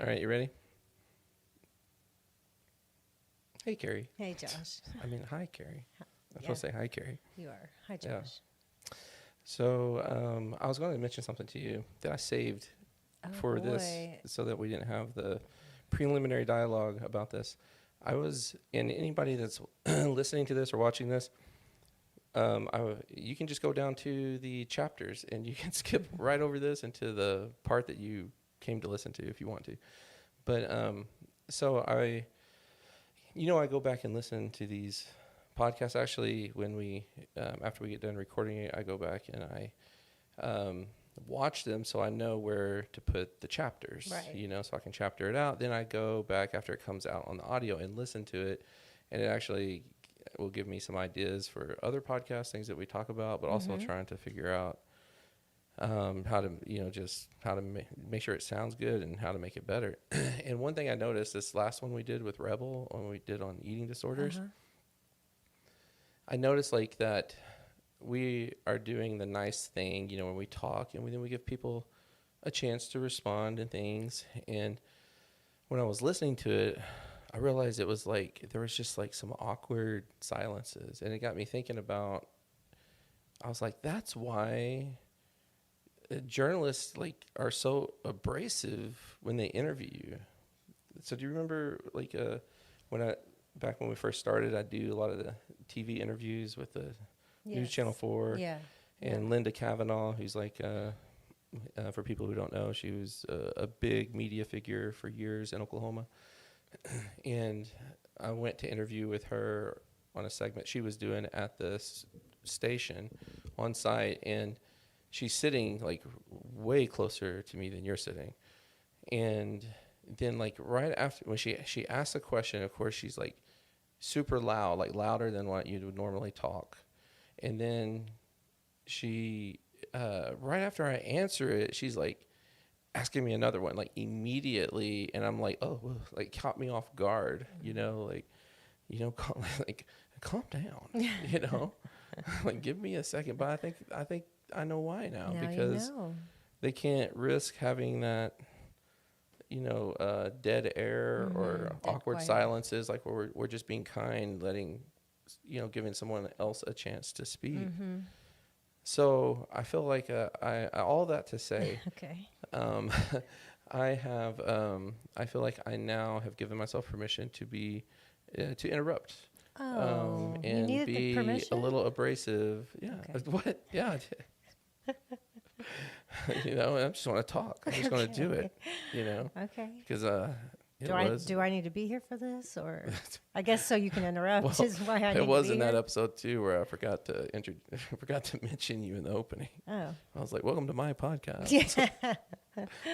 All right, you ready? Hey, Carrie. Hey, Josh. I mean, hi, Carrie. I'm Yeah. supposed to say hi, Carrie. You are. Hi, Josh. Yeah. So I was going to mention something to you that I saved for this so that we didn't have the preliminary dialogue about this. And anybody that's listening to this or watching this, you can just go down to the chapters and you can skip right over this into the part that you came to listen to if you want to. But so I go back and listen to these podcasts. Actually, when after we get done recording it, I go back and I watch them so I know where to put the chapters, right. So I can chapter it out. Then I go back after it comes out on the audio and listen to it, and it actually will give me some ideas for other podcasts, things that we talk about, but also trying to figure out how to make sure it sounds good and how to make it better. And one thing I noticed this last one we did with Rebel, when we did on eating disorders, I noticed like that we are doing the nice thing, when we talk, and then we give people a chance to respond and things. And when I was listening to it, I realized it was like there was just like some awkward silences, and it got me thinking about. I was like, that's why journalists are so abrasive when they interview you. So do you remember back when we first started, I'd do a lot of the TV interviews with the News Channel 4 and Linda Kavanaugh, who's for people who don't know, she was a big media figure for years in Oklahoma. And I went to interview with her on a segment she was doing at this station on site, and she's sitting like way closer to me than you're sitting. And then right after, when she asked a question, of course she's like super loud, like louder than what you would normally talk. And then she right after I answer it, she's like asking me another one like immediately, and I'm like, oh, like caught me off guard, calm down, like give me a second. But I think I know why now, because they can't risk having that dead air or awkward silences, like where we're just being kind, letting giving someone else a chance to speak. So I feel like I all that to say, I feel like I now have given myself permission to be to interrupt. And you be a little abrasive. Yeah. Okay. What? Yeah. I just want to talk. I'm just going to do it. Okay. Because do I need to be here for this, or I guess so you can interrupt is why I need to be here. It was in that episode too where I forgot to mention you in the opening. Oh. I was like, "Welcome to my podcast." Yeah.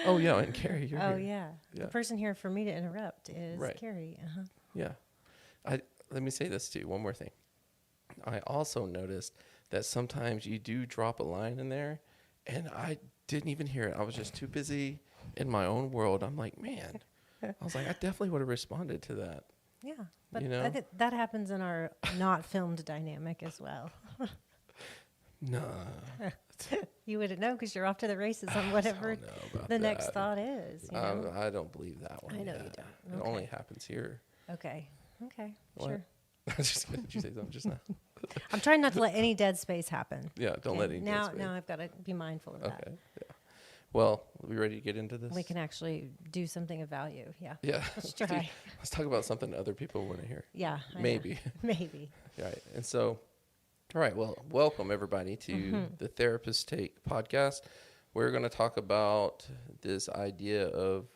Oh yeah, and Carrie, you're here. Oh yeah. The person here for me to interrupt is Carrie. Yeah. Let me say this too. One more thing. I also noticed that sometimes you do drop a line in there, and I didn't even hear it. I was just too busy in my own world. I'm like, man. I was like, I definitely would have responded to that. Yeah, but I think that happens in our not filmed dynamic as well. No. You wouldn't know because you're off to the races on whatever the next thought is. I don't believe that one. I know you don't. It only happens here. Okay. What? Sure. Just kidding. Did you say something just now? I'm trying not to let any dead space happen. Yeah, don't let any dead space. Now I've got to be mindful of that. Okay, yeah. Well, are we ready to get into this? We can actually do something of value. Yeah. Yeah. Let's try. Let's talk about something other people want to hear. Yeah. Maybe. Maybe. Right. And so, all right. Well, welcome everybody to the Therapist Take podcast. We're going to talk about this idea of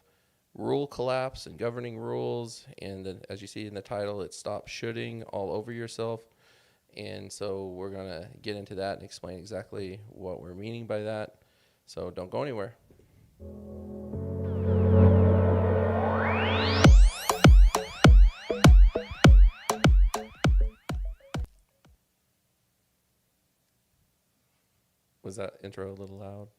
rule collapse and governing rules. And then, as you see in the title, it's stop shoulding all over yourself. And so we're going to get into that and explain exactly what we're meaning by that. So don't go anywhere. Was that intro a little loud?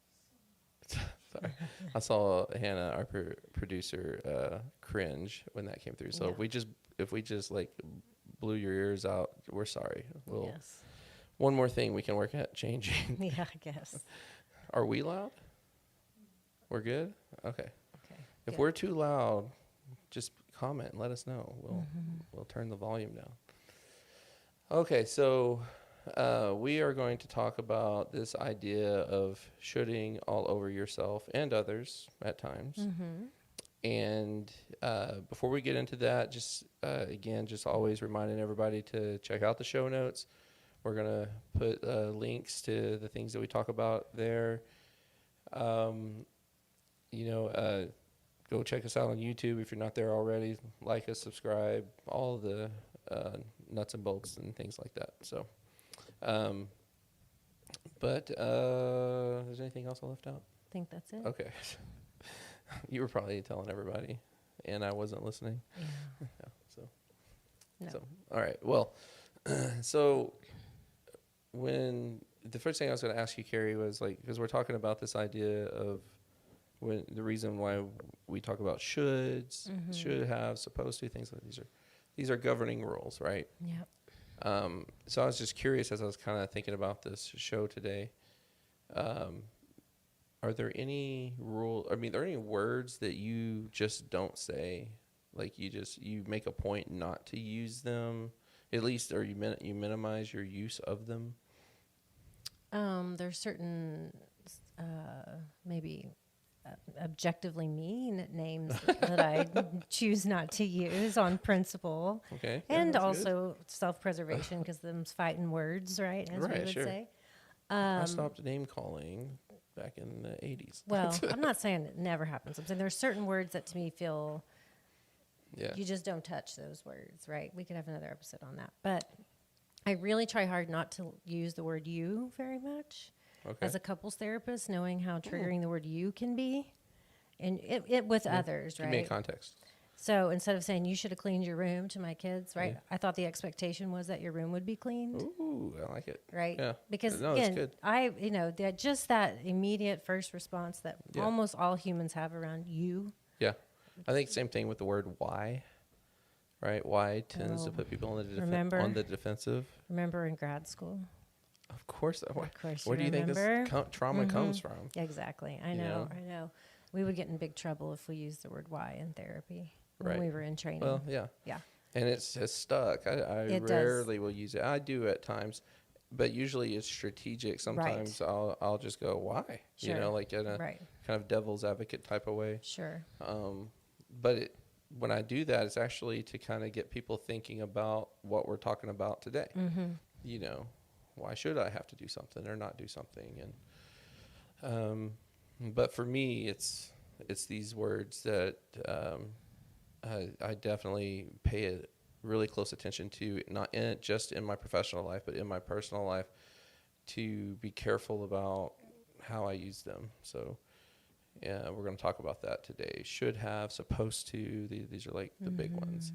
Sorry. I saw Hannah, our producer, cringe when that came through. So if we just like blew your ears out, we're sorry. One more thing we can work at changing. Yeah, I guess. Are we loud? We're good? Okay. If we're too loud, just comment and let us know. We'll turn the volume down. Okay, so we are going to talk about this idea of shoulding all over yourself and others at times. And before we get into that, just again, just always reminding everybody to check out the show notes. We're going to put links to the things that we talk about there. Go check us out on YouTube if you're not there already. Like us, subscribe, all the nuts and bolts and things like that. So, is there anything else I left out? I think that's it. Okay. You were probably telling everybody, and I wasn't listening. Yeah. So, all right. Well, so when the first thing I was going to ask you, Carrie, was like, because we're talking about this idea of when the reason why we talk about shoulds, should have, supposed to, things like these are governing rules, right? Yep. So I was just curious as I was kind of thinking about this show today. Are there any are there any words that you just don't say? Like you make a point not to use them, at least, or you minimize your use of them? There's certain maybe objectively mean names that I choose not to use on principle. Okay. And also self-preservation, because them's fighting words, right? As we would say. I stopped name calling back in the 80s. Well, I'm not saying it never happens. I'm saying there's certain words that to me feel you just don't touch those words, right? We could have another episode on that. But I really try hard not to use the word you very much. Okay. As a couples therapist, knowing how triggering the word you can be, and it with others, right? Give me a context. So instead of saying you should have cleaned your room to my kids, right? I thought the expectation was that your room would be cleaned. Ooh, I like it. Right? Yeah. Because no, again, it's good. Just that immediate first response that almost all humans have around you. Yeah. I think same thing with the word why. Right? Why tends to put people on the defensive. Remember in grad school? Of course. Where do you think this trauma comes from? Exactly. I know. We would get in big trouble if we used the word why in therapy when we were in training. Well, yeah. Yeah. And it's stuck. I rarely will use it. I do at times, but usually it's strategic. Sometimes I'll just go, why? Sure. Like in a kind of devil's advocate type of way. Sure. But when I do that, it's actually to kind of get people thinking about what we're talking about today. Why should I have to do something or not do something? And but for me, it's these words that I definitely pay a really close attention to, not just in my professional life, but in my personal life, to be careful about how I use them. So yeah, we're going to talk about that today. Should have, supposed to. These are like the big ones.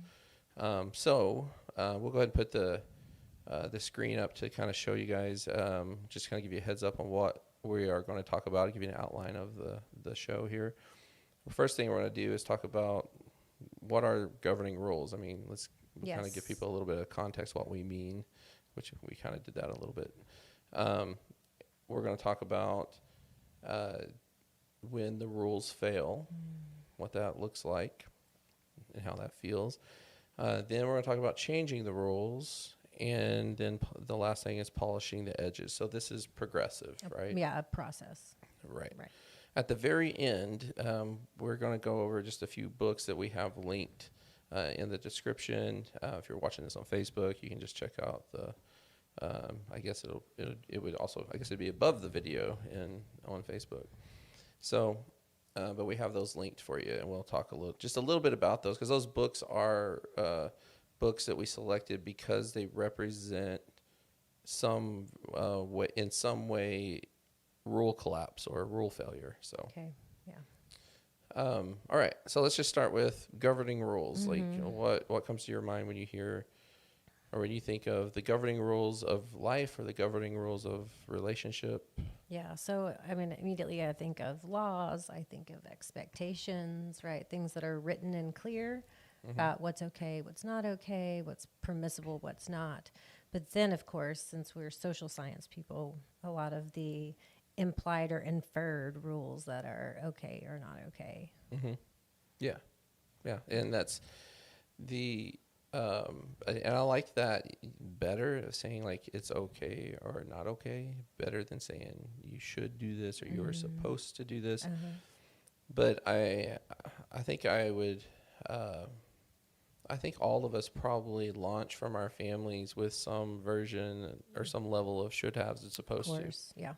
So we'll go ahead and put the screen up to kind of show you guys, just kind of give you a heads up on what we are going to talk about, give you an outline of the show here. The first thing we're going to do is talk about what are governing rules. I mean, let's kind of give people a little bit of context what we mean, which we kind of did that a little bit. We're going to talk about when the rules fail, what that looks like and how that feels. Then we're going to talk about changing the rules. And then the last thing is polishing the edges. So this is progressive, right? Yeah, a process. Right. At the very end, we're going to go over just a few books that we have linked in the description. If you're watching this on Facebook, you can just check out the. I guess it would also, I guess it'd be above the video on Facebook. So, but we have those linked for you, and we'll talk just a little bit about those, because those books are books that we selected because they represent in some way rule collapse or rule failure. So okay, yeah. All right, so let's just start with governing rules. Like, what comes to your mind when you hear or when you think of the governing rules of life or the governing rules of relationship? Yeah, so I mean, immediately I think of laws, I think of expectations, right? Things that are written and clear about what's okay, what's not okay, what's permissible, what's not. But then, of course, since we're social science people, a lot of the implied or inferred rules that are okay or not okay. Yeah. Yeah. And that's and I like that better of saying like it's okay or not okay, better than saying you should do this or you're supposed to do this. But I think I would, I think all of us probably launch from our families with some version or some level of should haves and Of supposed to. course, yeah.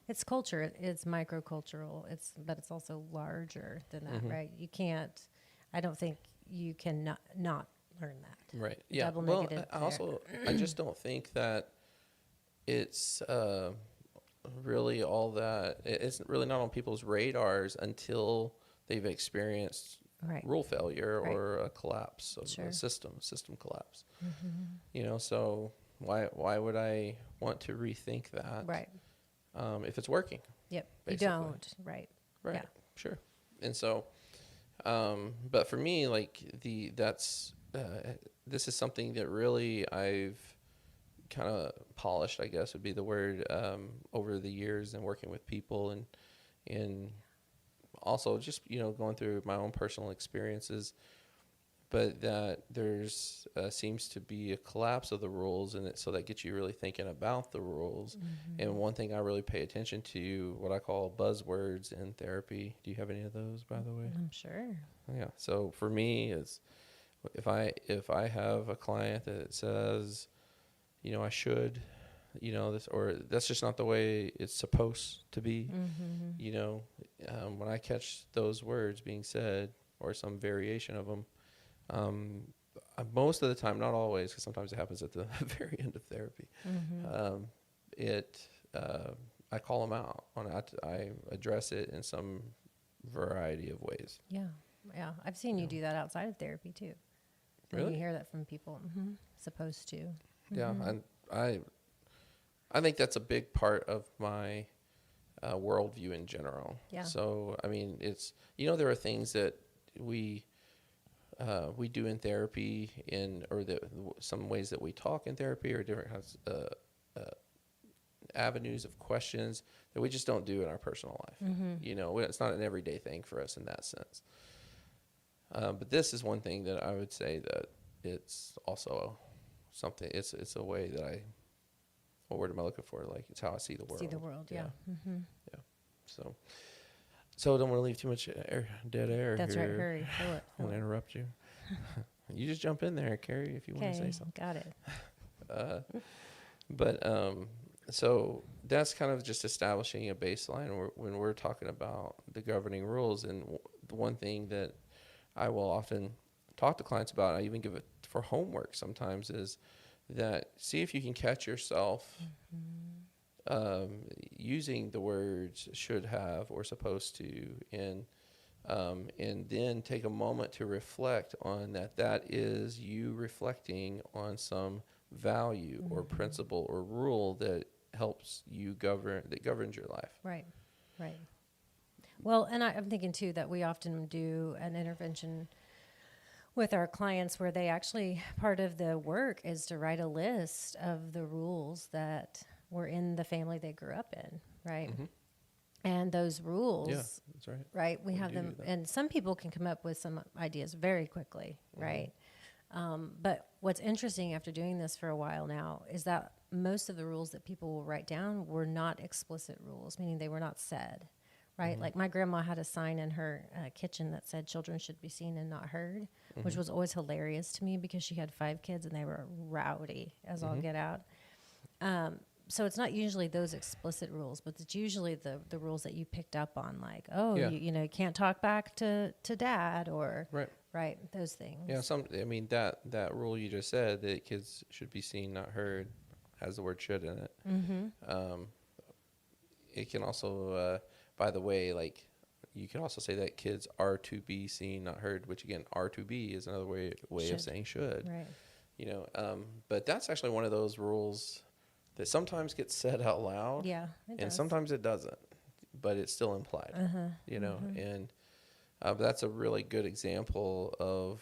It's culture. It's microcultural. But it's also larger than that, right? You can't. I don't think you can not learn that. Right. Yeah. Double Well, negative. I also, I just don't think that it's really all that. It's really not on people's radars until they've experienced Right. rule failure Right. or a collapse of Sure. a system collapse. You know, so why would I want to rethink that? Right. If it's working. Yep. Basically. You don't. Right. Right. Yeah. Sure. And so, but for me, like this is something that really I've kind of polished, I guess would be the word, over the years and working with people and also just, you know, going through my own personal experiences, but that there's seems to be a collapse of the rules, and so that gets you really thinking about the rules. And one thing I really pay attention to, what I call buzzwords in therapy. Do you have any of those, by the way? I'm sure. Yeah. So for me, it's if I have a client that says, you know, I should, you know, this, or that's just not the way it's supposed to be. You know, when I catch those words being said or some variation of them, most of the time, not always, because sometimes it happens at the very end of therapy. I call them out I address it in some variety of ways. Yeah. Yeah. I've seen you do that outside of therapy too. And Really? you hear that from people. Supposed to. Yeah, and I think that's a big part of my worldview in general. Yeah. So I mean, it's, you know, there are things that we do in therapy or some ways that we talk in therapy or different kinds avenues of questions that we just don't do in our personal life. You know, it's not an everyday thing for us in that sense. But this is one thing that I would say that it's also something. It's a way that what word am I looking for? Like, it's how I see the world. See the world. Yeah. Yeah. So I don't want to leave too much dead air. That's here. right. Hurry. Fill it. I want to interrupt you. You just jump in there, Carrie, if you want to say something. Got it. So that's kind of just establishing a baseline when we're talking about the governing rules. And the one thing that I will often talk to clients about, I even give it for homework sometimes, is that see if you can catch yourself using the words should have or supposed to, and then take a moment to reflect on that is you reflecting on some value or principle or rule that helps you that governs your life. Right. Well, and I'm thinking too that we often do an intervention with our clients where they actually, part of the work is to write a list of the rules that were in the family they grew up in, right? And those rules, Yeah, that's right. right? We have them, and some people can come up with some ideas very quickly, right? But what's interesting after doing this for a while now is that most of the rules that people will write down were not explicit rules, meaning they were not said, right? Like my grandma had a sign in her kitchen that said children should be seen and not heard, which was always hilarious to me because she had 5 kids and they were rowdy as all get out. So it's not usually those explicit rules, but it's usually the rules that you picked up on, like, you can't talk back to dad or right, those things. Yeah, I mean that rule you just said that kids should be seen, not heard, has the word should in it. It can also, by the way, like you can also say that kids are to be seen, not heard, which again, are to be is another way of saying should. Right. You know, but that's actually one of those rules that sometimes gets said out loud. Yeah, and sometimes it doesn't, but it's still implied. You know, and that's a really good example of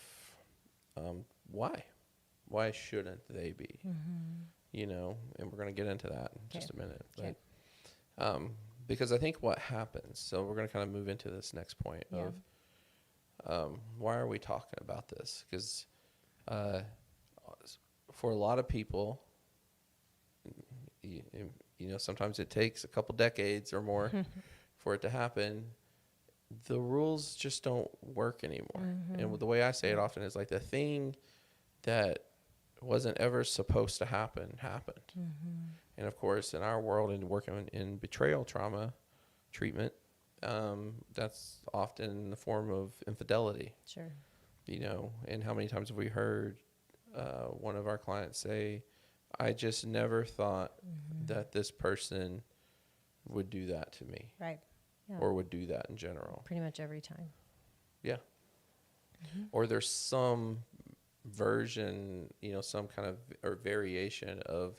why shouldn't they be? You know, and we're going to get into that in just a minute. But because I think what happens, so we're going to kind of move into this next point why are we talking about this? Because for a lot of people, you, you know, sometimes it takes a couple decades or more for it to happen. The rules just don't work anymore. And the way I say it often is like the thing that wasn't ever supposed to happen happened. And of course, in our world and working in betrayal trauma treatment, that's often in the form of infidelity. Sure. You know, and how many times have we heard one of our clients say, I just never thought that this person would do that to me. Right. Yeah. Or would do that in general. Pretty much every time. Yeah. Or there's some version, you know, some kind of or variation of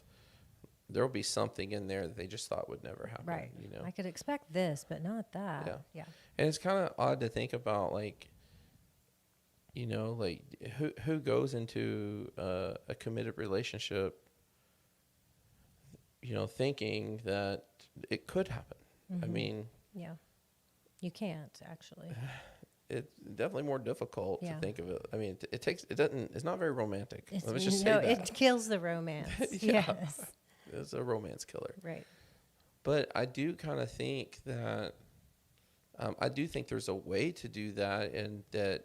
there'll be something in there that they just thought would never happen. Right. You know, I could expect this, but not that. Yeah. And it's kind of odd to think about, like, you know, like who goes into a committed relationship, you know, thinking that it could happen. I mean, yeah, you can't actually. It's definitely more difficult to think of it. I mean, it's not very romantic. Let's just say no, that. it kills the romance. Yes. It's a romance killer. Right. But I do kind of think that, I do think there's a way to do that, and that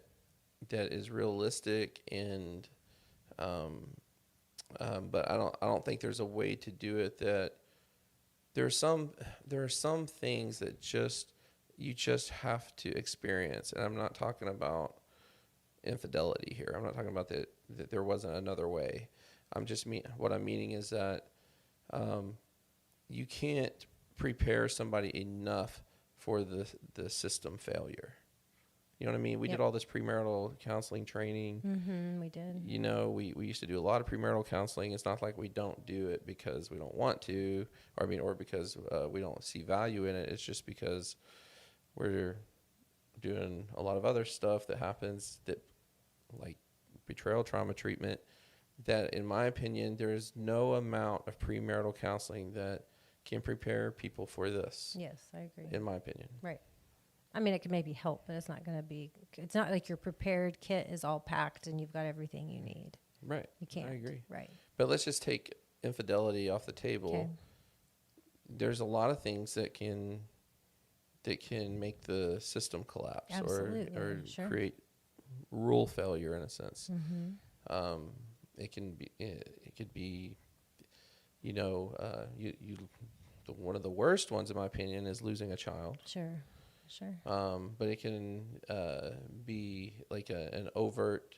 is realistic, and, but I don't think there's a way to do it that there are some things that you just have to experience. And I'm not talking about infidelity here. I'm not talking about that there wasn't another way. What I'm meaning is that you can't prepare somebody enough for the system failure. You know what I mean? We did all this premarital counseling training. We did. You know, we used to do a lot of premarital counseling. It's not like we don't do it because we don't want to, or because we don't see value in it. It's just because we're doing a lot of other stuff that happens, that, like betrayal trauma treatment, that in my opinion, there is no amount of premarital counseling that can prepare people for this. Yes, I agree. In my opinion. Right. I mean, it can maybe help, but it's not going to be, it's not like your prepared kit is all packed and you've got everything you need. Right. You can't. I agree. Right. But let's just take infidelity off the table. Okay. There's a lot of things that can make the system collapse. Absolutely. or Sure. create rule failure in a sense. It could be, you know, one of the worst ones in my opinion is losing a child. Sure. But it can be like an overt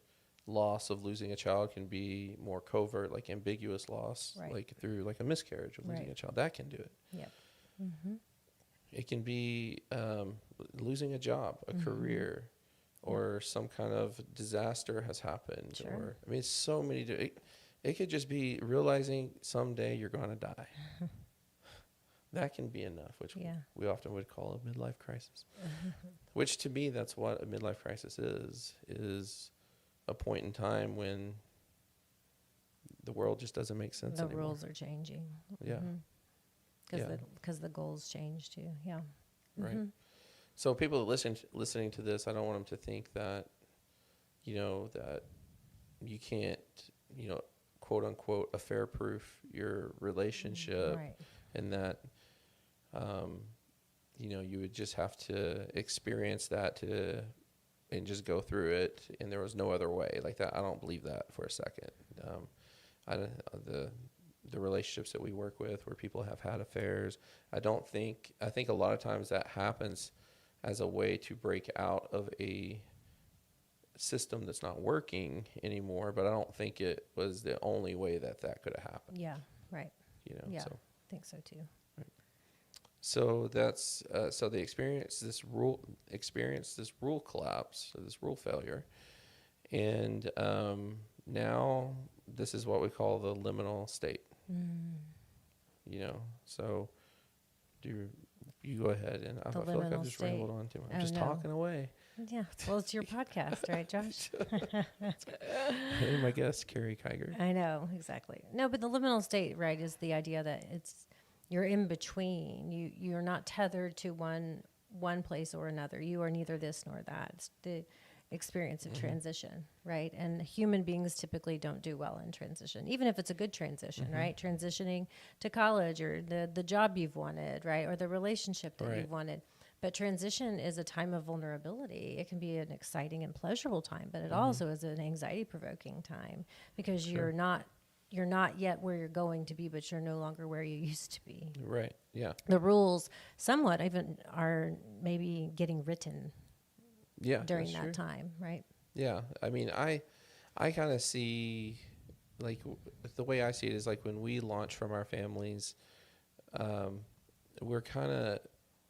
loss of losing a child, can be more covert, like ambiguous loss, like through like a miscarriage of losing a child. That can do it. Yep. It can be losing a job, a career, or some kind of disaster has happened. Sure. Or I mean, so many. It could just be realizing someday you're going to die. That can be enough, which we often would call a midlife crisis. Which to me, that's what a midlife crisis is a point in time when the world just doesn't make sense anymore. The rules are changing. Yeah. Because the goals change too. Yeah. Right. So people listening to this, I don't want them to think that, you know, that you can't, you know, quote unquote, affair proof your relationship, and that, you know, you would just have to experience that and just go through it, and there was no other way like that. I don't believe that for a second. The relationships that we work with where people have had affairs, I think a lot of times that happens as a way to break out of a system that's not working anymore, but I don't think it was the only way that could have happened. Yeah, right. You know, yeah, so. I think so too. Right. So that's so they experience this rule collapse, this rule failure, and now this is what we call the liminal state. You know, so do you go ahead, and I feel like I've just rambled on too much. I'm just talking away. Yeah, well, it's your podcast, right, Josh? Hey, my guest, Carrie Kiger. I know, exactly. No, but the liminal state, right, is the idea that you're in between. You're not tethered to one place or another. You are neither this nor that. experience of transition, right? And human beings typically don't do well in transition, even if it's a good transition, right? Transitioning to college or the job you've wanted, right? Or the relationship that you've wanted. But transition is a time of vulnerability. It can be an exciting and pleasurable time, but it also is an anxiety-provoking time because you're not yet where you're going to be, but you're no longer where you used to be. Right. Yeah. The rules somewhat even are maybe getting written during that time, right? Yeah. I mean, I kind of see, like, the way I see it is like when we launch from our families, we're kind of,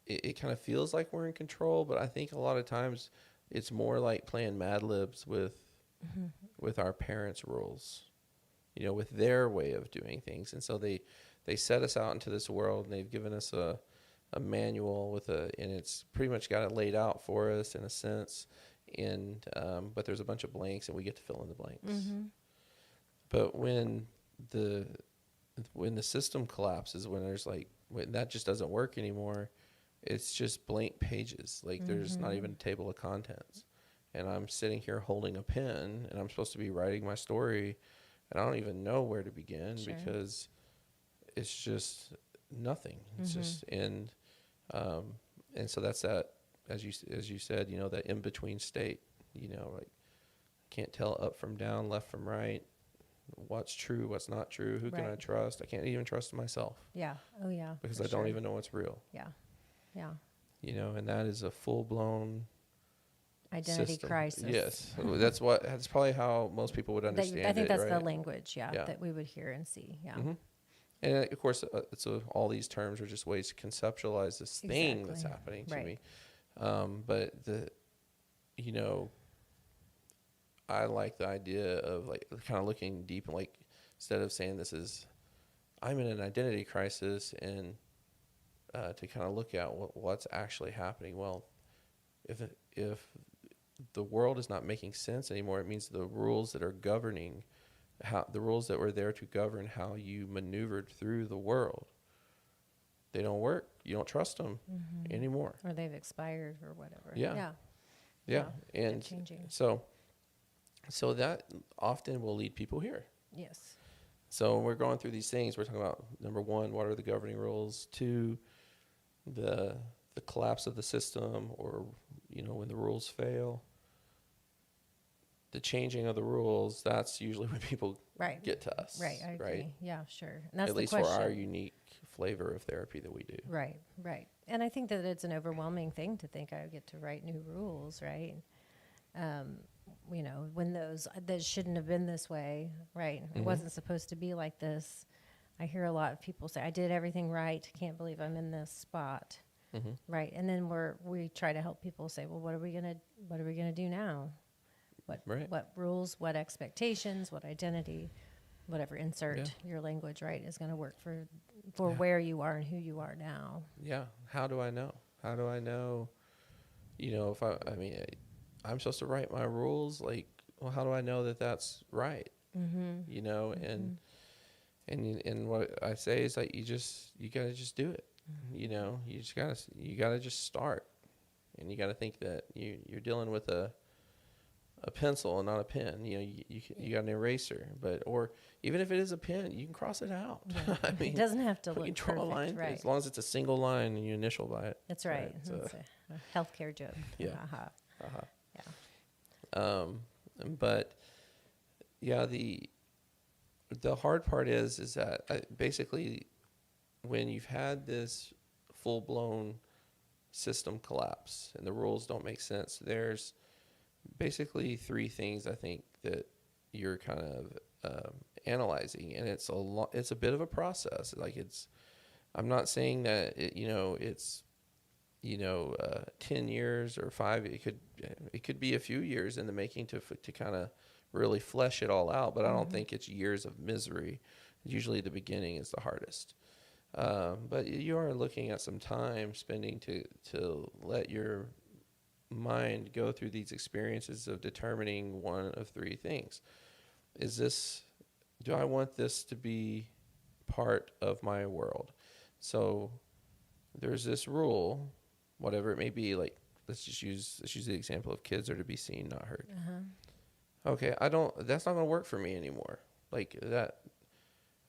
it kind of feels like we're in control, but I think a lot of times it's more like playing Mad Libs with our parents' rules, with their way of doing things. And so they set us out into this world, and they've given us a manual and it's pretty much got it laid out for us in a sense. And, but there's a bunch of blanks and we get to fill in the blanks. But when the system collapses, when that just doesn't work anymore, it's just blank pages. Like there's not even a table of contents. And I'm sitting here holding a pen and I'm supposed to be writing my story and I don't even know where to begin because it's just nothing. It's just, and so that's that, as you said, that in between state, like can't tell up from down, left from right, what's true, what's not true, who can I trust? I can't even trust myself. Yeah. Oh yeah. Because I don't even know what's real. Yeah. Yeah. And that is a full-blown identity system. crisis. Yes. That's probably how most people would understand it. I think that's right? the language, that we would hear and see. Yeah. And of course, all these terms are just ways to conceptualize this thing that's happening to me. But I like the idea of like kind of looking deep and like instead of saying I'm in an identity crisis and to kind of look at what's actually happening. Well, if the world is not making sense anymore, it means the rules that are governing the rules that were there to govern how you maneuvered through the world, they don't work. You don't trust them anymore. Or they've expired or whatever. Yeah. And so that often will lead people here. Yes. So when we're going through these things, we're talking about, number one, what are the governing rules? Two, the collapse of the system, or, when the rules fail. The changing of the rules, that's usually when people get to us. Right, I agree. Yeah, sure. And that's at least for our unique flavor of therapy that we do. Right. And I think that it's an overwhelming thing to think I get to write new rules, right? When that shouldn't have been this way, right? It wasn't supposed to be like this. I hear a lot of people say, I did everything right. Can't believe I'm in this spot. Right. And then we try to help people say, well, what are we going to do now? What rules, what expectations, what identity, whatever, insert your language, right, is going to work for where you are and who you are now. Yeah. How do I know? If I'm supposed to write my rules, like, well, how do I know that that's right? And what I say is like, you gotta just do it. You gotta just start, and you gotta think that you're dealing with a pencil and not a pen. You got an eraser, or even if it is a pen, you can cross it out. Yeah. It doesn't have to look draw perfect, a line, right? as long as it's a single line and you initial by it. That's right. That's a healthcare joke. Yeah. Yeah. But yeah, the hard part is that basically when you've had this full-blown system collapse and the rules don't make sense, there's basically three things I think that you're kind of analyzing, and it's a bit of a process. Like I'm not saying that it's 10 years or 5. It could be a few years in the making to kind of really flesh it all out. But I don't think it's years of misery. Usually the beginning is the hardest. But you are looking at some time spending to let your mind go through these experiences of determining one of three things. Do I want this to be part of my world? So there's this rule, whatever it may be, like let's use the example of kids are to be seen, not heard. Uh-huh. Okay, that's not going to work for me anymore. Like that,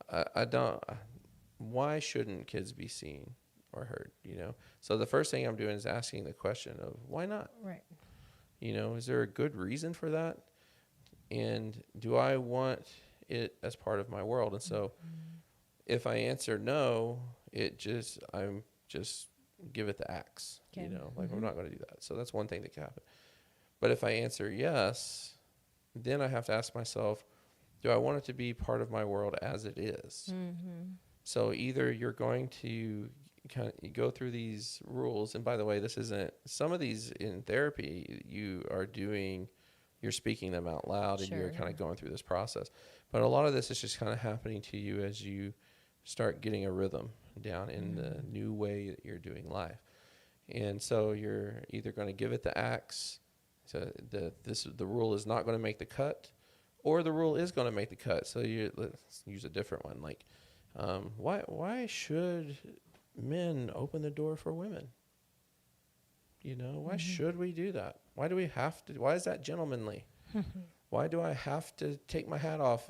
I don't. Why shouldn't kids be seen or heard? So the first thing I'm doing is asking the question of why not. Right. Is there a good reason for that? And do I want it as part of my world? And so, if I answer no, I'm just give it the axe. Okay. Like I'm not going to do that. So that's one thing that can happen. But if I answer yes, then I have to ask myself, do I want it to be part of my world as it is? Mm-hmm. So either you're going to kind of go through these rules, and by the way, this isn't, some of these in therapy you're speaking them out loud, and you're kind of going through this process. But a lot of this is just kind of happening to you as you start getting a rhythm down in the new way that you're doing life. And so you're either going to give it the axe, so the rule is not going to make the cut, or the rule is going to make the cut. So let's use a different one. Like, why should men open the door for women? Why should we do that? Why do we have to? Why is that gentlemanly? Why do I have to take my hat off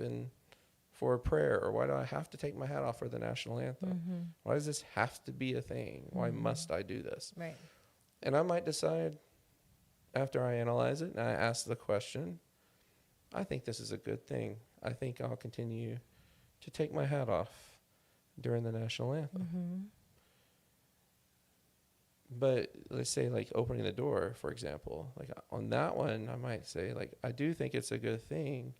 for a prayer? Or why do I have to take my hat off for the national anthem? Why does this have to be a thing? Why must I do this? Right. And I might decide after I analyze it and I ask the question, I think this is a good thing. I think I'll continue to take my hat off during the national anthem. But let's say like opening the door, for example, like on that one, I might say like, I do think it's a good thing,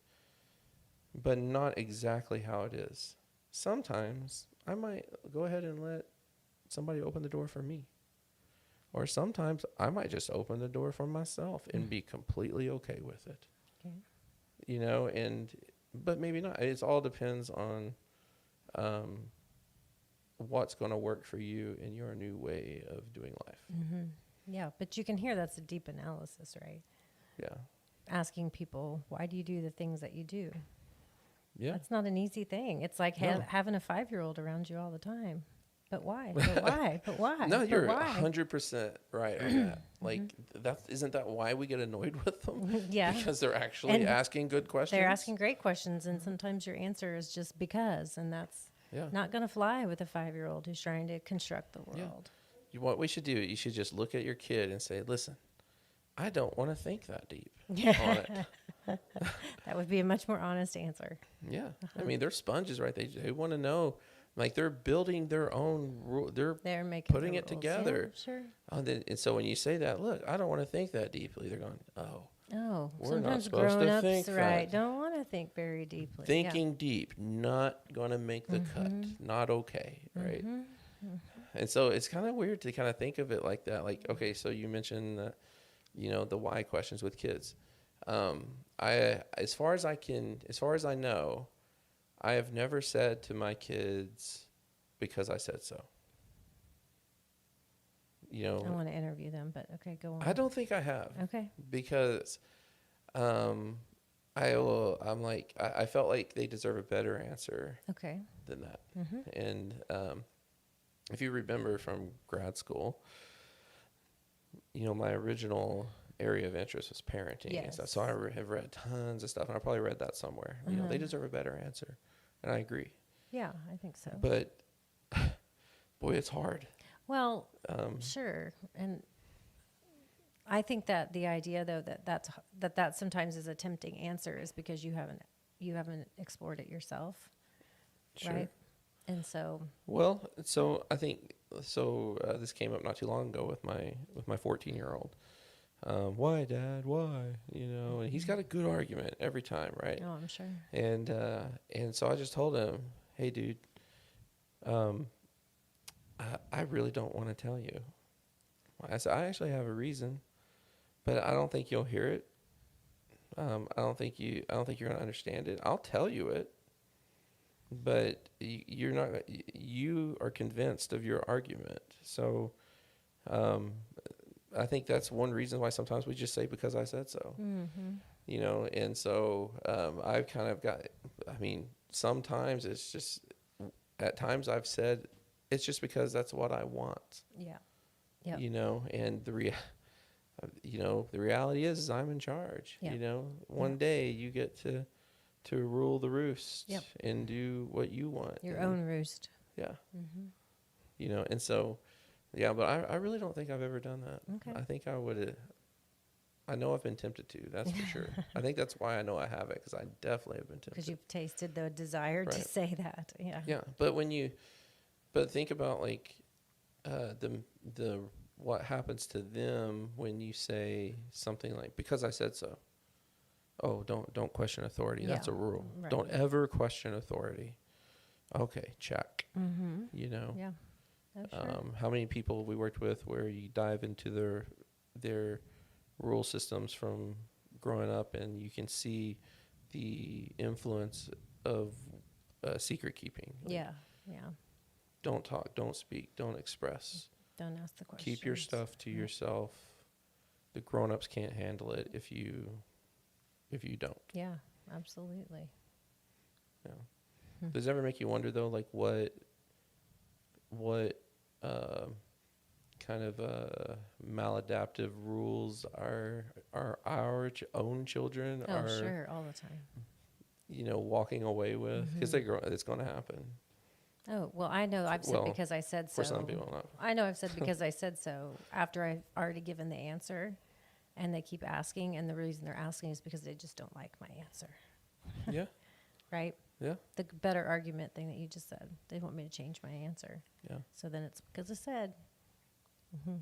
but not exactly how it is. Sometimes I might go ahead and let somebody open the door for me. Or sometimes I might just open the door for myself and be completely okay with it. Okay. But maybe not. It all depends on what's going to work for you in your new way of doing life. Yeah, but you can hear that's a deep analysis, right? Yeah. Asking people, why do you do the things that you do? Yeah. That's not an easy thing. It's like having a 5-year-old around you all the time. But why? But why? But why? No, but you're why? 100% right on that. Like, isn't that why we get annoyed with them? Yeah. Because they're actually asking good questions. They're asking great questions, and sometimes your answer is just because, and that's not going to fly with a 5-year-old who's trying to construct the world. What we should do, you should just look at your kid and say, listen, I don't want to think that deep on it. That would be a much more honest answer. Yeah. I mean, they're sponges, right? They want to know. Like, they're building their own rule. They're making putting it together. Yeah, sure. And so when you say that, look, I don't want to think that deeply. They're going, we're not sometimes supposed to think right, that. don't want to think very deeply. Thinking deep, not going to make the cut. Not okay, right? And so it's kind of weird to kind of think of it like that. Like, okay, so you mentioned, the why questions with kids. As far as I know, I have never said to my kids, because I said so. I want to interview them, but okay, go on. I don't think I have. Okay. Because I felt like they deserve a better answer than that. And if you remember from grad school, my original area of interest was parenting and stuff. So I have read tons of stuff, and I probably read that somewhere. They deserve a better answer. And I agree. Yeah, I think so. But, boy, it's hard. Well, sure. And I think that the idea, though, that sometimes is a tempting answer is because you haven't explored it yourself, right? And so. Well, so I think this came up not too long ago with my 14-year-old. Why, Dad? Why? And he's got a good argument every time, right? Oh, I'm sure. And so I just told him, hey, dude, I really don't want to tell you. I said, I actually have a reason, but I don't think you'll hear it. I don't think you're going to understand it. I'll tell you it, but you're not. You are convinced of your argument. So, I think that's one reason why sometimes we just say because I said so. And so I've kind of got. I mean, sometimes it's just. At times I've said, it's just because that's what I want. Yeah. Yep. And The reality is I'm in charge. Yeah. One day you get to rule the roost Yep. and do what you want. Your and, own roost. Yeah. Mm-hmm. And so, yeah, but I really don't think I've ever done that. Okay. I think I would. I know I've been tempted to. That's for sure. I think that's why I know I have it, because I definitely have been tempted. Because you've tasted the desire to say that. Yeah. Yeah, but think about like the what happens to them when you say something like, "Because I said so." Oh, don't question authority. Yeah. That's a rule. Right. Don't ever question authority. Okay, check. Mm-hmm. Yeah. Oh, sure. How many people we worked with where you dive into their rule systems from growing up, and you can see the influence of secret keeping. Like, Yeah. don't talk, don't speak, don't express. Don't ask the questions. Keep your stuff to yourself. The grown-ups can't handle it if you don't. Yeah, absolutely. Yeah. Does it ever make you wonder though, like what kind of maladaptive rules our own children are Sure, all the time. walking away with, because they grow, it's going to happen. Oh, well, I know I've said because I said so. For some people, not. I know I've said because I said so after I've already given the answer, and they keep asking, and the reason they're asking is because they just don't like my answer. Yeah. Right? Yeah. The better argument thing that you just said. They want me to change my answer. Yeah. So then it's because I said. Mm-hmm.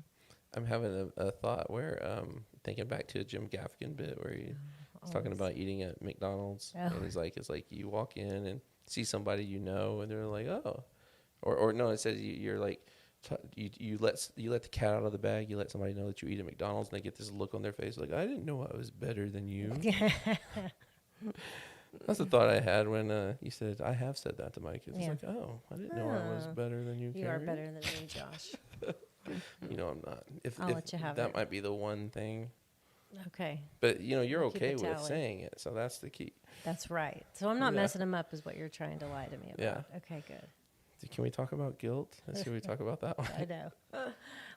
I'm having a thought where thinking back to a Jim Gaffigan bit where he's talking about eating at McDonald's, and he's like, it's like you walk in and see somebody and they're like, oh, or no, it says you're like, you let the cat out of the bag. You let somebody know that you eat at McDonald's, and they get this look on their face like, I didn't know I was better than you. That's the thought I had when you said, I have said that to my kids. It's like, oh, I didn't know I was better than you. You Carrie. are better than me, Josh. I'm not. I'll let you have that it. might be the one thing. Okay. But you're I'll keep okay a with tally. saying it, so that's the key. That's right. So I'm not messing them up, is what you're trying to lie to me about. Yeah. Okay, good. Can we talk about guilt? Can we talk about that one? I know.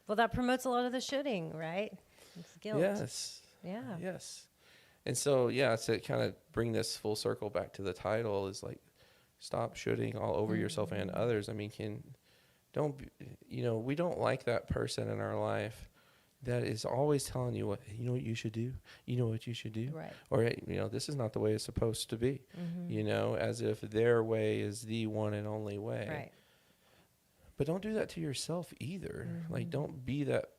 Well, that promotes a lot of the shooting, right? It's guilt. Yes. Yeah. Yes. And so, to kind of bring this full circle back to the title is like, stop shooting all over yourself and others. I mean, we don't like that person in our life that is always telling you what you should do. You know what you should do. Right. Or, this is not the way it's supposed to be. As if their way is the one and only way. Right. But don't do that to yourself either. Like, don't be that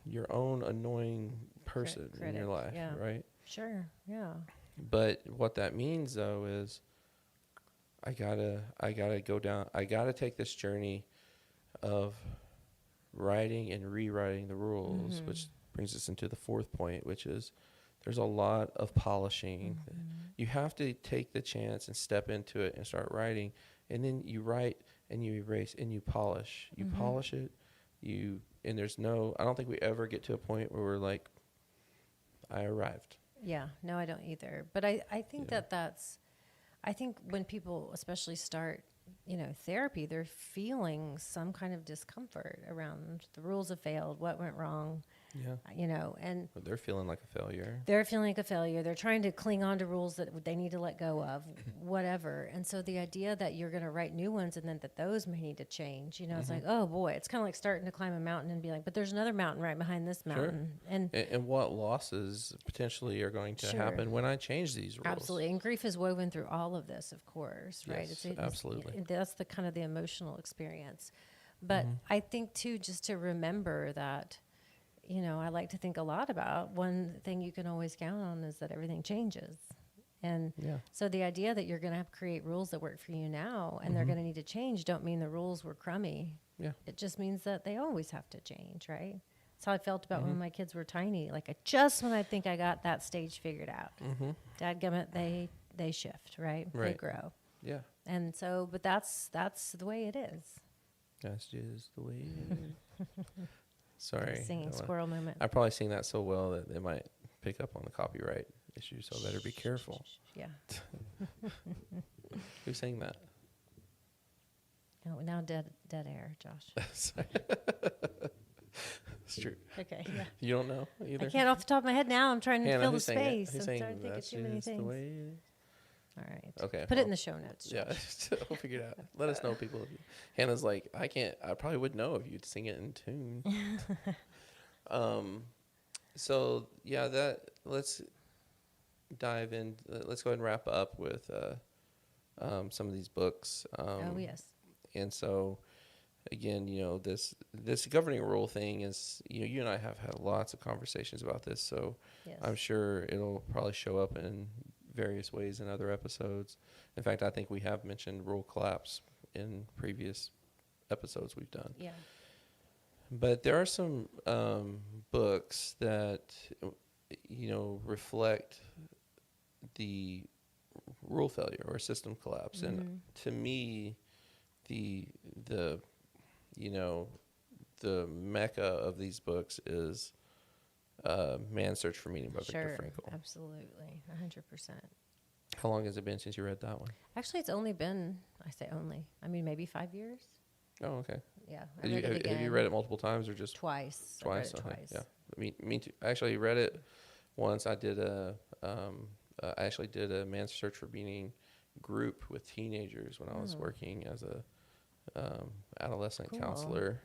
your own annoying person in your life, right? Sure, yeah. But what that means, though, is I gotta take this journey of writing and rewriting the rules, which brings us into the fourth point, which is there's a lot of polishing. You have to take the chance and step into it and start writing, and then you write and you erase and you polish. You polish it. And there's I don't think we ever get to a point where we're like, I arrived. Yeah, no, I don't either. But I think I think when people especially start, therapy, they're feeling some kind of discomfort around the rules have failed, what went wrong, and But they're feeling like a failure. they're feeling like a failure. They're trying to cling on to rules that they need to let go of, whatever. And so the idea that you're going to write new ones and then that those may need to change, it's like, oh boy, it's kind of like starting to climb a mountain and be like, but there's another mountain right behind this mountain. Sure. And what losses potentially are going to happen when I change these rules? Absolutely. And grief is woven through all of this, of course, right? Yes, absolutely. That's the kind of the emotional experience. But I think too, just to remember that, I like to think a lot about one thing you can always count on is that everything changes. And so the idea that you're going to have to create rules that work for you now and they're going to need to change don't mean the rules were crummy. Yeah. It just means that they always have to change, right? That's how I felt about when my kids were tiny. Like just when I think I got that stage figured out, dadgummit, they shift, right? They grow. Yeah. And so, but that's the way it is. That's just the way it is. Sorry. Singing squirrel moment. I probably sing that so well that they might pick up on the copyright issue, so I better be careful. Yeah. Who sang that? No, now dead air, Josh. It's true. Okay, yeah. You don't know either? I can't off the top of my head now. I'm trying to Hannah, fill the who's saying it? space. Who's I'm saying starting to think of that's too many just the things. way it is? All right. Okay. Put it in the show notes, Josh. Yeah. We'll figure it out. Let us know, people. Hannah's like, I probably would know if you'd sing it in tune. So yeah, let's dive in. Let's go ahead and wrap up with some of these books. Oh, yes. And so, again, this governing rule thing is, you and I have had lots of conversations about this. So Yes. I'm sure it'll probably show up in various ways in other episodes. In fact, I think we have mentioned rule collapse in previous episodes we've done. Yeah. But there are some books that, reflect the rule failure or system collapse. Mm-hmm. And to me, the the mecca of these books is Man's Search for Meaning by Viktor Frankl. Absolutely. 100%. How long has it been since you read that one? Actually, it's only been, maybe 5 years. Oh, okay. Yeah. Have you read it multiple times or just twice? Twice. I read it twice. Yeah. Me too. I actually read it once. I actually did a Man's Search for Meaning group with teenagers when I was working as a adolescent counselor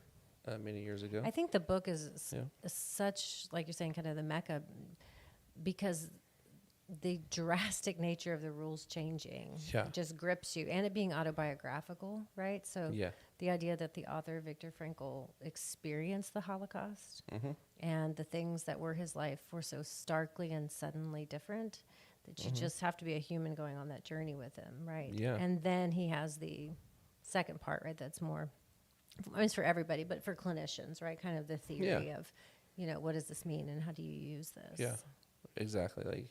many years ago. I think the book is such, like you're saying, kind of the mecca, because the drastic nature of the rules changing just grips you, and it being autobiographical, right? So the idea that the author, Viktor Frankl, experienced the Holocaust and the things that were his life were so starkly and suddenly different that you just have to be a human going on that journey with him, right? Yeah. And then he has the second part, right, that's more, it's for everybody, but for clinicians, right, kind of the theory of, what does this mean and how do you use this? Yeah. Exactly.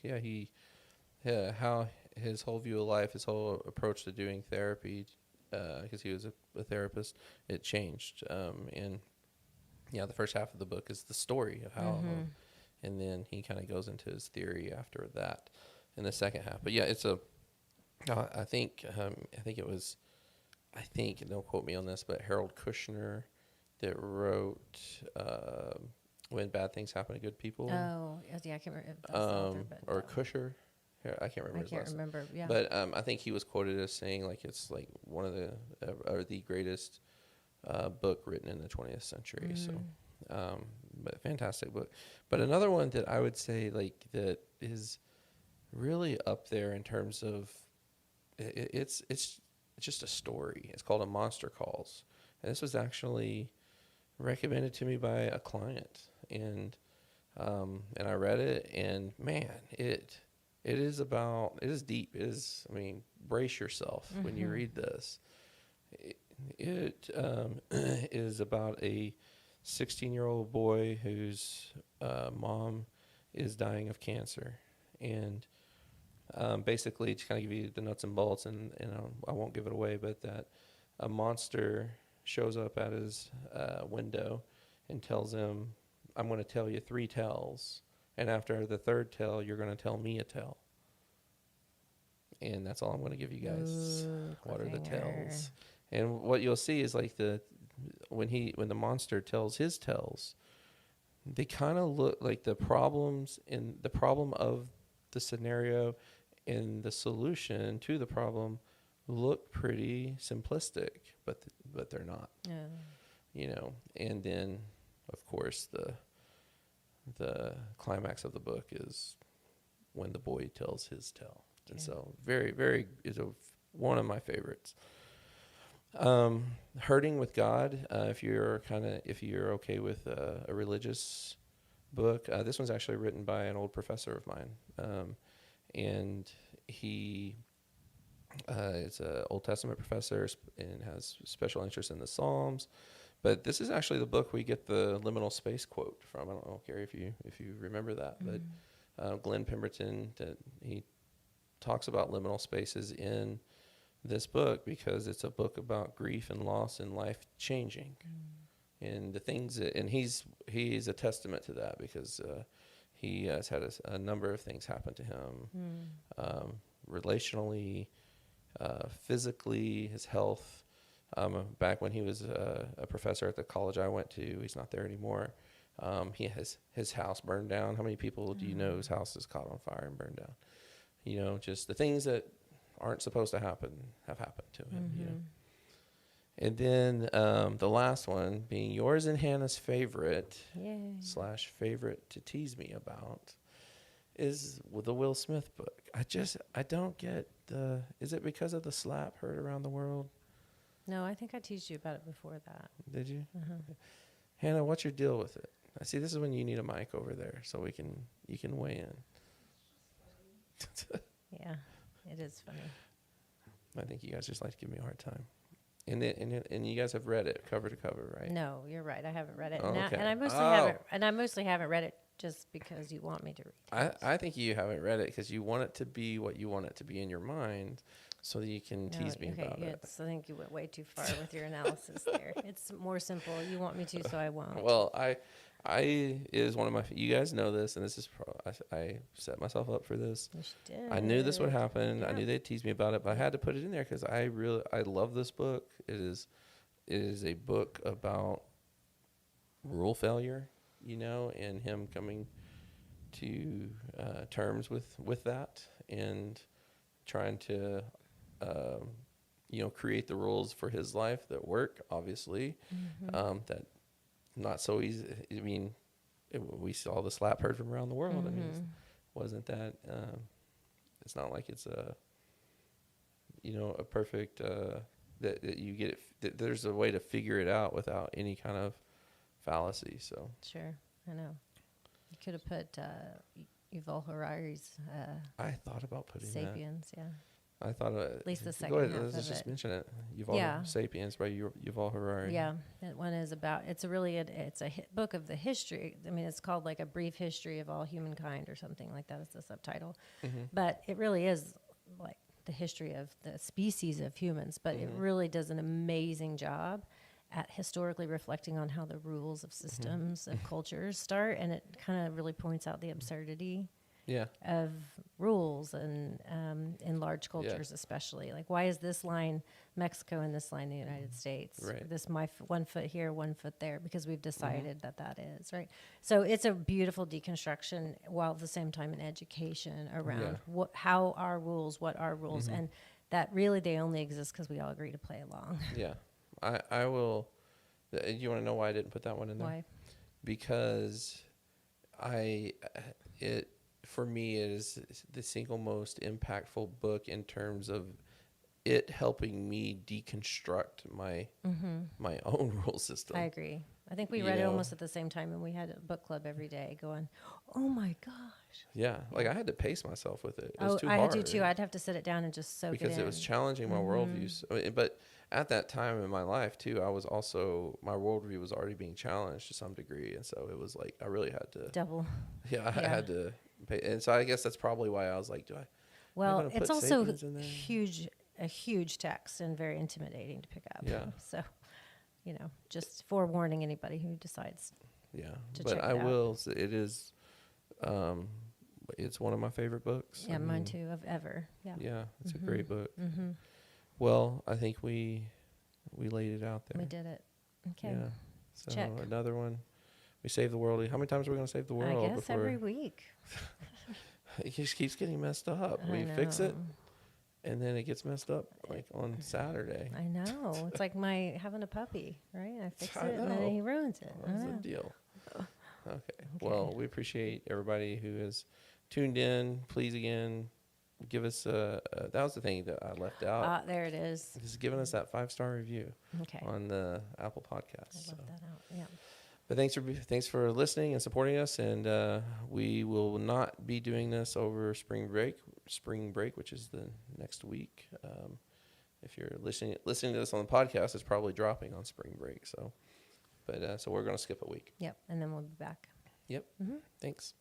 How his whole view of life, his whole approach to doing therapy, because he was a therapist, it changed. And the first half of the book is the story of how, and then he kind of goes into his theory after that in the second half. But I think it was, don't quote me on this, but Harold Kushner that wrote When Bad Things Happen to Good People. Oh, yeah, I can't remember if that's the author, but or Kusher. I can't remember. I can't remember. Yeah, but I think he was quoted as saying it's like one of the or the greatest book written in the 20th century. So, but fantastic book. But another one that I would say that is really up there in terms of it's just a story. It's called A Monster Calls, and this was actually recommended to me by a client, and I read it, and man, it is deep. It is, brace yourself when you read this. It is about a 16-year-old boy whose mom is dying of cancer, and basically, to kind of give you the nuts and bolts, and I won't give it away, but that a monster shows up at his window and tells him, I'm going to tell you 3 tells, and after the 3rd tell, you're going to tell me a tell. And that's all I'm going to give you guys. What are the tells? And what you'll see is when the monster tells his tells, they kind of look like the problem of the scenario and the solution to the problem look pretty simplistic, but they're not. And then of course the climax of the book is when the boy tells his tell. And so very, very is one of my favorites. Hurting with God, if you're okay with a religious book, this one's actually written by an old professor of mine, and he is an Old Testament professor and has special interest in the Psalms. But this is actually the book we get the liminal space quote from. I don't know, Carrie, if you remember that, but Glenn Pemberton, that he talks about liminal spaces in this book because it's a book about grief and loss and life changing, and the things and he's a testament to that because he has had a number of things happen to him, relationally, physically, his health. Back when he was a professor at the college I went to, he's not there anymore. His house burned down. How many people do you know whose house is caught on fire and burned down? You know, just the things that aren't supposed to happen have happened to him. You know. And then the last one being yours and Hannah's favorite / favorite to tease me about is the Will Smith book. I don't get is it because of the slap heard around the world? No, I think I teased you about it before that. Did you? Hannah, what's your deal with it? I see this is when you need a mic over there so you can weigh in. Yeah, it is funny. I think you guys just like to give me a hard time. And you guys have read it cover to cover, right? No, you're right. I haven't read it. Oh, okay. And I mostly haven't read it just because you want me to read it. I think you haven't read it because you want it to be what you want it to be in your mind so that you can tease me about it. I think you went way too far with your analysis there. It's more simple. You want me to, so I won't. Well, I is one of my. You guys know this, and this is. I set myself up for this. You did. I knew this would happen. Yeah. I knew they'd tease me about it, but I had to put it in there because I love this book. It is a book about rule failure, you know, and him coming to terms with that and trying to, you know, create the rules for his life that work. Obviously, that. Not so easy. I mean, we saw the slap heard from around the world. I mean, wasn't that? It's not like it's a, you know, a perfect that you get it. That there's a way to figure it out without any kind of fallacy. So sure, I know. You could have put Yuval Harari's. I thought about putting *Sapiens*. that. Yeah. I thought at least the second go ahead, half let's of just it. mention it. Yuval *Sapiens* by Yuval Harari. Yeah, that one is about. It's a book of the history. I mean, it's called like A Brief History of All Humankind or something like that is the subtitle. But it really is like the history of the species of humans. But it really does an amazing job at historically reflecting on how the rules of systems of cultures start, and it kind of really points out the absurdity. Of rules and in large cultures especially. Like, why is this line Mexico and this line the United States? Right. This 1 foot here, 1 foot there, because we've decided that is, right? So it's a beautiful deconstruction while at the same time an education around what are rules, and that really they only exist because we all agree to play along. Yeah. I will. You want to know why I didn't put that one in there? Why? Because for me, it is the single most impactful book in terms of it helping me deconstruct my own rule system. I agree. I think we read it almost at the same time, and we had a book club every day going, oh my gosh. Yeah, like I had to pace myself with it. It was too I hard. had to too. I'd have to sit it down and just soak it in. Because it was challenging my worldview. So, but at that time in my life too, I was also, my worldview was already being challenged to some degree. And so it was like, I really had to. Double. Yeah, I had to. And so I guess that's probably why I was like, Well, it's also a huge text and very intimidating to pick up. Yeah. So, you know, just forewarning anybody who decides. Yeah, to but check I it out. will. It is. It's one of my favorite books. Yeah, mine too. Of ever. Yeah. Yeah, it's a great book. Well, I think we laid it out there. We did it. Okay. Yeah. So Check. another one. We saved the world. How many times are we going to save the world? I guess every week. It just keeps getting messed up. We fix it, and then it gets messed up like on Saturday. I know. It's like having a puppy, right? I fix I it and know. then he ruins it. That's the deal. Okay. Well, we appreciate everybody who has tuned in. Please, again, give us that was the thing that I left out. There it is. Just giving us that 5-star review on the Apple Podcast. I left that out. Yeah. But thanks for listening and supporting us, and we will not be doing this over spring break, which is the next week. If you're listening to this on the podcast, it's probably dropping on spring break. So we're going to skip a week. Yep, and then we'll be back. Yep. Thanks.